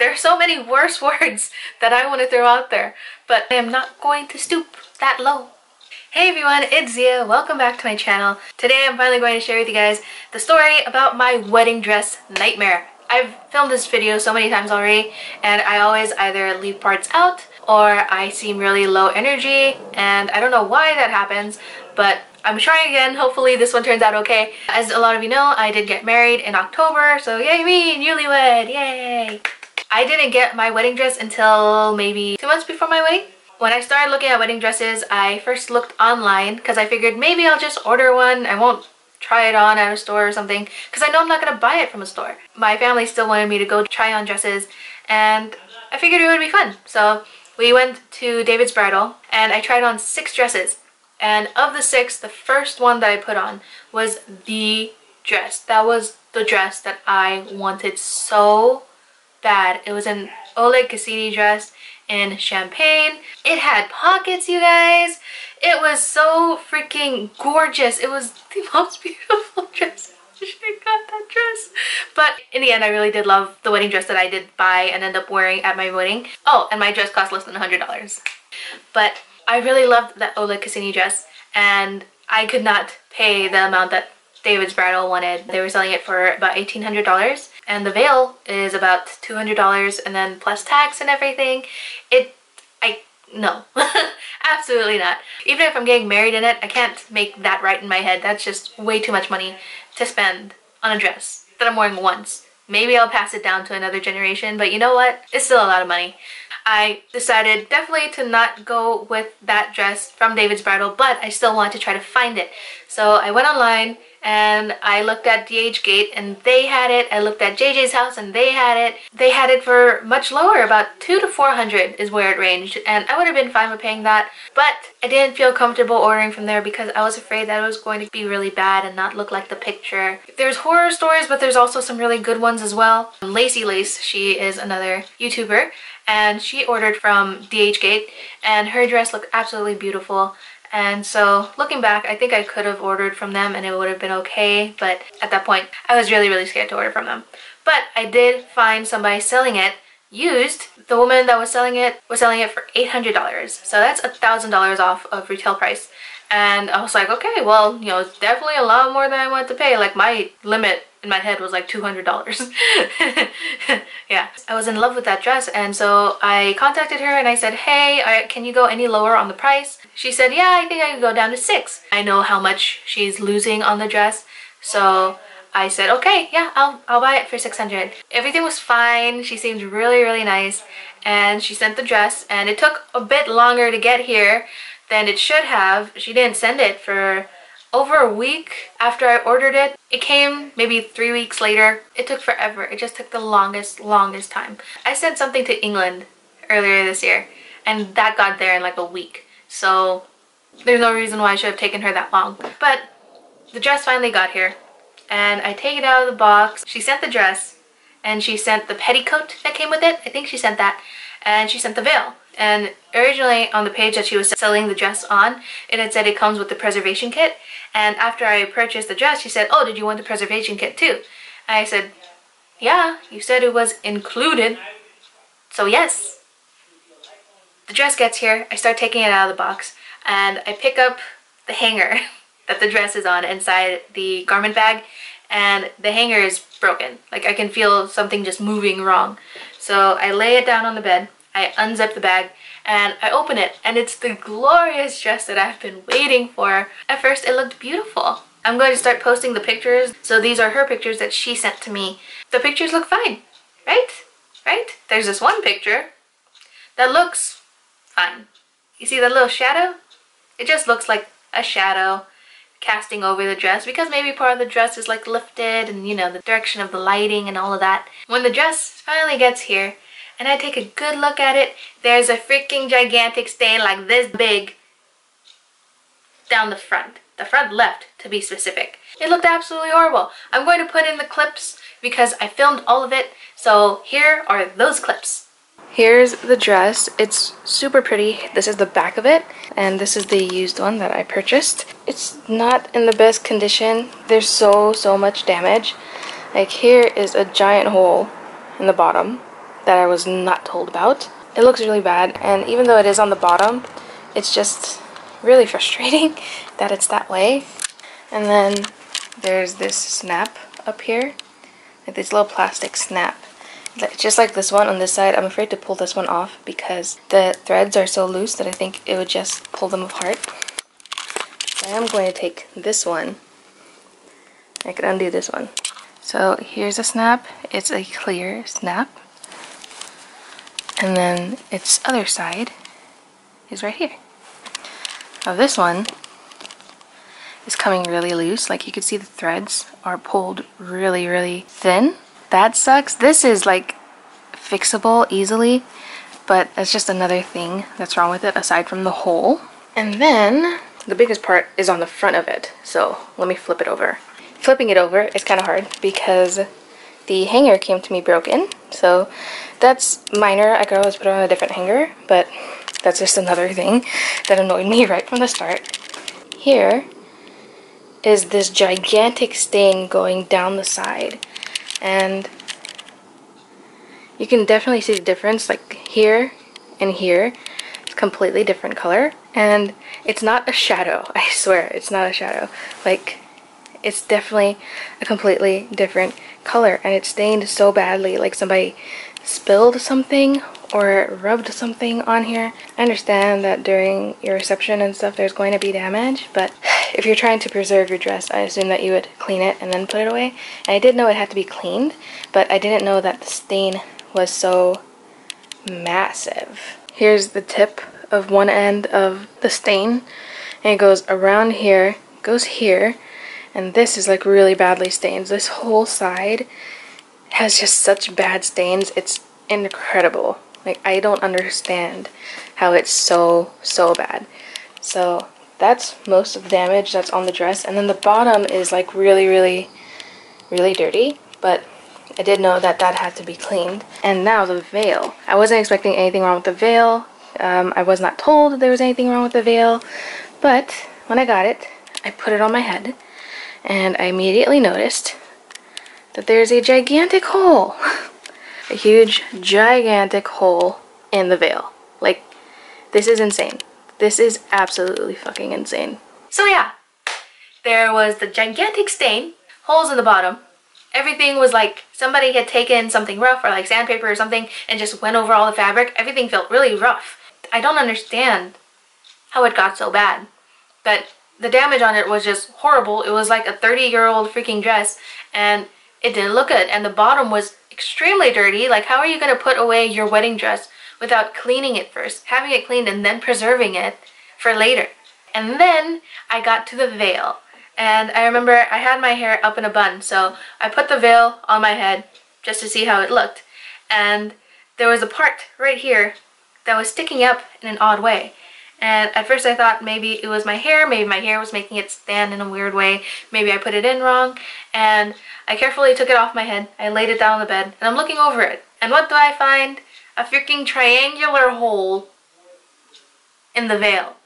There are so many worse words that I want to throw out there, but I am not going to stoop that low. Hey everyone, it's Ziya. Welcome back to my channel. Today I'm finally going to share with you guys the story about my wedding dress nightmare. I've filmed this video so many times already, and I always either leave parts out or I seem really low energy, and I don't know why that happens, but I'm trying again. Hopefully this one turns out okay. As a lot of you know, I did get married in October, so yay me, newlywed, yay! I didn't get my wedding dress until maybe 2 months before my wedding. When I started looking at wedding dresses, I first looked online because I figured maybe I'll just order one. I won't try it on at a store or something because I know I'm not going to buy it from a store. My family still wanted me to go try on dresses, and I figured it would be fun. So we went to David's Bridal and I tried on 6 dresses. And of the 6, the first one that I put on was the dress. That was the dress that I wanted so bad. It was an Oleg Cassini dress in champagne. It had pockets, you guys. It was so freaking gorgeous. It was the most beautiful dress. I should have got that dress. But in the end, I really did love the wedding dress that I did buy and end up wearing at my wedding. Oh, and my dress cost less than $100. But I really loved that Oleg Cassini dress, and I could not pay the amount that David's Bridal wanted. They were selling it for about $1,800, and the veil is about $200, and then plus tax and everything. No, absolutely not. Even if I'm getting married in it, I can't make that right in my head. That's just way too much money to spend on a dress that I'm wearing once. Maybe I'll pass it down to another generation, but you know what? It's still a lot of money. I decided definitely to not go with that dress from David's Bridal, but I still wanted to try to find it. So I went online and I looked at DHgate and they had it. I looked at JJ's house and they had it. They had it for much lower, about $200 to $400 is where it ranged, and I would have been fine with paying that, but I didn't feel comfortable ordering from there because I was afraid that it was going to be really bad and not look like the picture. There's horror stories, but there's also some really good ones as well. Lacey Lace, she is another YouTuber, and she ordered from DHgate and her dress looked absolutely beautiful. And so looking back, I think I could have ordered from them and it would have been okay, but at that point I was really scared to order from them. But I did find somebody selling it used. The woman that was selling it for $800, so that's $1,000 off of retail price. And I was like, okay, well, you know, it's definitely a lot more than I wanted to pay. Like, my limit in my head was like $200. Yeah, I was in love with that dress, and so I contacted her and I said, hey, can you go any lower on the price? She said, yeah, I think I can go down to $6. I know how much she's losing on the dress, so I said, okay, yeah, I'll buy it for $600. Everything was fine. She seemed really nice, and she sent the dress, and it took a bit longer to get here than it should have. She didn't send it for over a week after I ordered it. It came maybe 3 weeks later. It took forever. It just took the longest time. I sent something to England earlier this year, and that got there in like a week. So there's no reason why it should have taken her that long. But the dress finally got here, and I take it out of the box. She sent the dress, and she sent the petticoat that came with it. I think she sent that, and she sent the veil. And originally on the page that she was selling the dress on, it had said it comes with the preservation kit. And after I purchased the dress, she said, oh, did you want the preservation kit too? And I said, yeah, you said it was included, so yes. The dress gets here, I start taking it out of the box, and I pick up the hanger that the dress is on inside the garment bag, and the hanger is broken. Like, I can feel something just moving wrong. So I lay it down on the bed, I unzip the bag, and I open it, and it's the glorious dress that I've been waiting for. At first it looked beautiful. I'm going to start posting the pictures. So these are her pictures that she sent to me. The pictures look fine, right? There's this one picture that looks fine. You see that little shadow? It just looks like a shadow casting over the dress because maybe part of the dress is like lifted, and you know, the direction of the lighting and all of that. When the dress finally gets here and I take a good look at it, there's a freaking gigantic stain like this big down the front left to be specific. It looked absolutely horrible. I'm going to put in the clips because I filmed all of it, so here are those clips. Here's the dress. It's super pretty. This is the back of it, and this is the used one that I purchased. It's not in the best condition. There's so much damage. Like, here is a giant hole in the bottom. that I was not told about. It looks really bad, and even though it is on the bottom, it's just really frustrating that it's that way. And then there's this snap up here, like this little plastic snap. Just like this one on this side, I'm afraid to pull this one off because the threads are so loose that I think it would just pull them apart. So I am going to take this one. I could undo this one. So here's a snap. It's a clear snap. And then its other side is right here. Now this one is coming really loose. Like you can see the threads are pulled really, really thin. That sucks. This is like fixable easily, but that's just another thing that's wrong with it aside from the hole. And then the biggest part is on the front of it. So let me flip it over. Flipping it over is kind of hard because the hanger came to me broken. So that's minor. I could always put it on a different hanger, but that's just another thing that annoyed me right from the start. Here is this gigantic stain going down the side, and you can definitely see the difference. Like here and here, it's completely different color, and it's not a shadow. I swear, it's not a shadow. Like, it's definitely a completely different color, and it's stained so badly, like somebody spilled something or rubbed something on here. I understand that during your reception and stuff there's going to be damage, but if you're trying to preserve your dress, I assume that you would clean it and then put it away. And I did know it had to be cleaned, but I didn't know that the stain was so massive. Here's the tip of one end of the stain, and it goes around here, goes here, and this is like really badly stained. This whole side has just such bad stains. It's incredible. Like, I don't understand how it's so bad. So that's most of the damage that's on the dress, and then the bottom is like really dirty, but I did know that that had to be cleaned. And now the veil. I wasn't expecting anything wrong with the veil. I was not told there was anything wrong with the veil, but when I got it, I put it on my head, and I immediately noticed that there's a gigantic hole. A huge, gigantic hole in the veil. Like, this is insane. This is absolutely fucking insane. So yeah, there was the gigantic stain, holes in the bottom. Everything was like somebody had taken something rough or like sandpaper or something and just went over all the fabric. Everything felt really rough. I don't understand how it got so bad. But the damage on it was just horrible. It was like a 30-year-old freaking dress, and it didn't look good. And the bottom was extremely dirty. Like, how are you going to put away your wedding dress without cleaning it first, having it cleaned, and then preserving it for later? And then I got to the veil, and I remember I had my hair up in a bun, so I put the veil on my head just to see how it looked, and there was a part right here that was sticking up in an odd way. And at first I thought maybe it was my hair, maybe my hair was making it stand in a weird way, maybe I put it in wrong, and I carefully took it off my head. I laid it down on the bed, and I'm looking over it, and what do I find? A freaking triangular hole in the veil.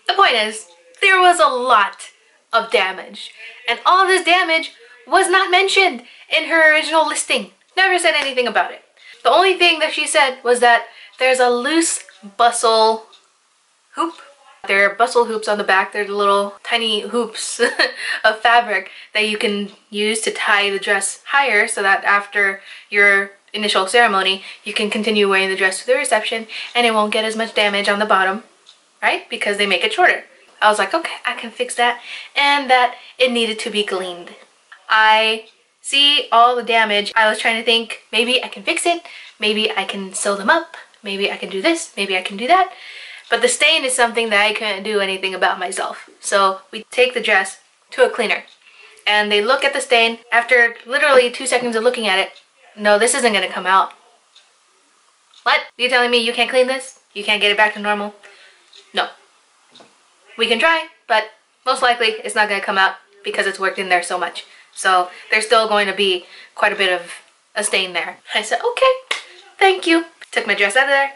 The point is, there was a lot of damage, and all this damage was not mentioned in her original listing. Never said anything about it. The only thing that she said was that there's a loose bustle hoop. There are bustle hoops on the back. They're the little tiny hoops of fabric that you can use to tie the dress higher so that after your initial ceremony you can continue wearing the dress to the reception and it won't get as much damage on the bottom, right? Because they make it shorter. I was like, okay, I can fix that, and that it needed to be cleaned. I see all the damage. I was trying to think, maybe I can fix it, maybe I can sew them up, maybe I can do this, maybe I can do that. But the stain is something that I couldn't do anything about myself. So we take the dress to a cleaner, and they look at the stain. After literally 2 seconds of looking at it, no, this isn't gonna come out. What? You're telling me you can't clean this? You can't get it back to normal? No. We can try, but most likely it's not gonna come out because it's worked in there so much. So there's still going to be quite a bit of a stain there. I said, okay, thank you. Took my dress out of there,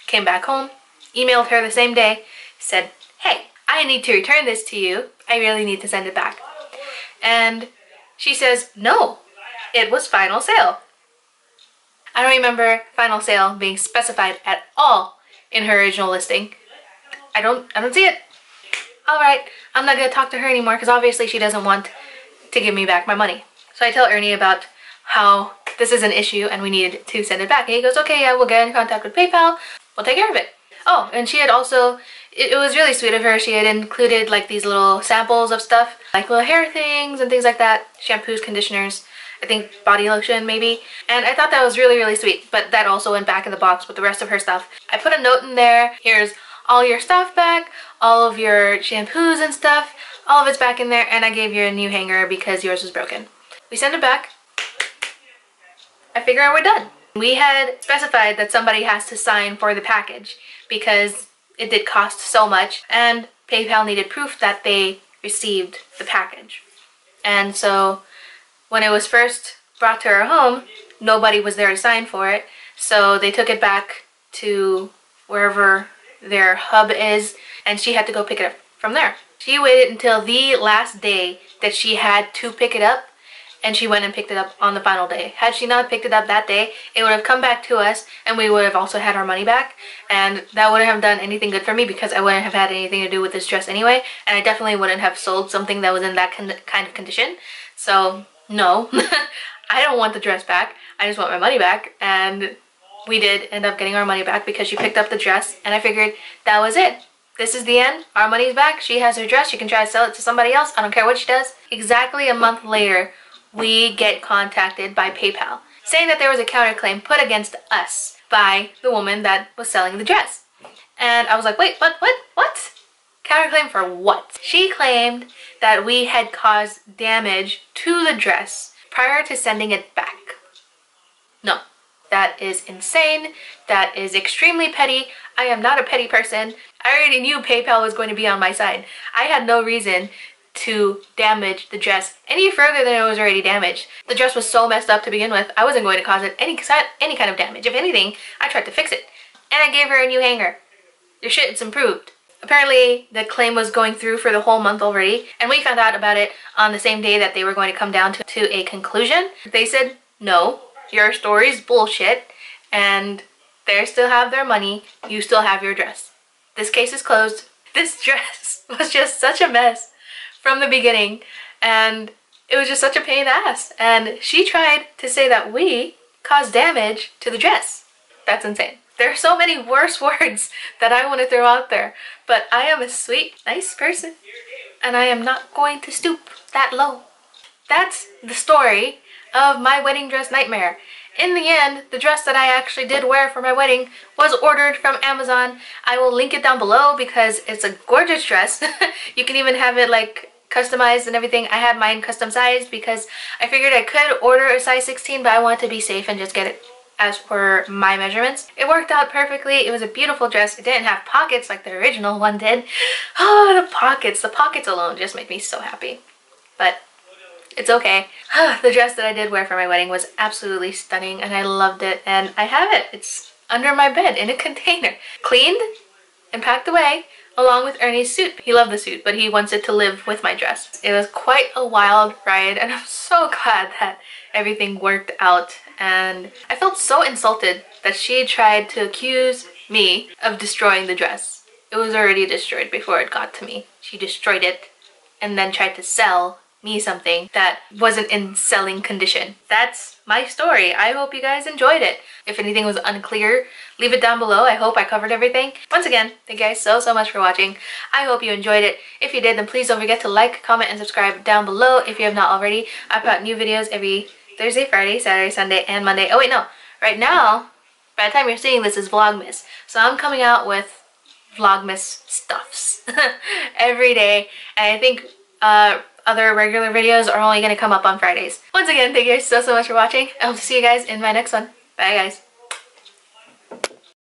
came back home, emailed her the same day, said, hey, I need to return this to you. I really need to send it back. And she says, no, it was final sale. I don't remember final sale being specified at all in her original listing. I don't see it. Alright, I'm not gonna talk to her anymore because obviously she doesn't want to give me back my money. So I tell Ernie about how this is an issue and we need to send it back. And he goes, okay, yeah, we'll get in contact with PayPal. We'll take care of it. Oh, and she had also, it was really sweet of her. She had included like these little samples of stuff, like little hair things and things like that. Shampoos, conditioners, I think body lotion maybe. And I thought that was really, really sweet. But that also went back in the box with the rest of her stuff. I put a note in there. Here's all your stuff back, all of your shampoos and stuff. All of it's back in there. And I gave you a new hanger because yours was broken. We send it back. I figure we're done. We had specified that somebody has to sign for the package because it did cost so much and PayPal needed proof that they received the package. And so when it was first brought to her home, nobody was there to sign for it. So they took it back to wherever their hub is and she had to go pick it up from there. She waited until the last day that she had to pick it up and she went and picked it up on the final day. Had she not picked it up that day, it would have come back to us and we would have also had our money back. And that wouldn't have done anything good for me because I wouldn't have had anything to do with this dress anyway. And I definitely wouldn't have sold something that was in that kind of condition. So, no. I don't want the dress back. I just want my money back. And we did end up getting our money back because she picked up the dress. And I figured that was it. This is the end. Our money's back. She has her dress. She can try to sell it to somebody else. I don't care what she does. Exactly a month later, we get contacted by PayPal saying that there was a counterclaim put against us by the woman that was selling the dress. And I was like, wait, what? Counterclaim for what? She claimed that we had caused damage to the dress prior to sending it back. No, that is insane. That is extremely petty. I am not a petty person. I already knew PayPal was going to be on my side. I had no reason to damage the dress any further than it was already damaged. The dress was so messed up to begin with, I wasn't going to cause it any kind of damage. If anything, I tried to fix it. And I gave her a new hanger. Your shit's improved. Apparently, the claim was going through for the whole month already, and we found out about it on the same day that they were going to come down to a conclusion. They said, no, your story's bullshit, and they still have their money, you still have your dress. This case is closed. This dress was just such a mess from the beginning, and it was just such a pain in the ass. And she tried to say that we caused damage to the dress. That's insane. There are so many worse words that I want to throw out there, but I am a sweet, nice person, and I am not going to stoop that low. That's the story of my wedding dress nightmare. In the end, the dress that I actually did wear for my wedding was ordered from Amazon. I will link it down below because it's a gorgeous dress. You can even have it like customized and everything. I had mine custom sized because I figured I could order a size 16, but I wanted to be safe and just get it as per my measurements. It worked out perfectly. It was a beautiful dress. It didn't have pockets like the original one did. Oh, the pockets. The pockets alone just make me so happy. But it's okay. The dress that I did wear for my wedding was absolutely stunning and I loved it. And I have it. It's under my bed in a container. Cleaned and packed away along with Ernie's suit. He loved the suit, but he wants it to live with my dress. It was quite a wild ride and I'm so glad that everything worked out. And I felt so insulted that she tried to accuse me of destroying the dress. It was already destroyed before it got to me. She destroyed it and then tried to sell me something that wasn't in selling condition. That's my story. I hope you guys enjoyed it. If anything was unclear, leave it down below. I hope I covered everything. Once again, thank you guys so much for watching. I hope you enjoyed it. If you did, then please don't forget to like, comment, and subscribe down below if you have not already. I put out new videos every Thursday, Friday, Saturday, Sunday, and Monday. Oh wait, no. Right now, by the time you're seeing this, is Vlogmas. So I'm coming out with Vlogmas stuffs every day. And I think other regular videos are only going to come up on Fridays. Once again, thank you guys so much for watching. I hope to see you guys in my next one. Bye guys.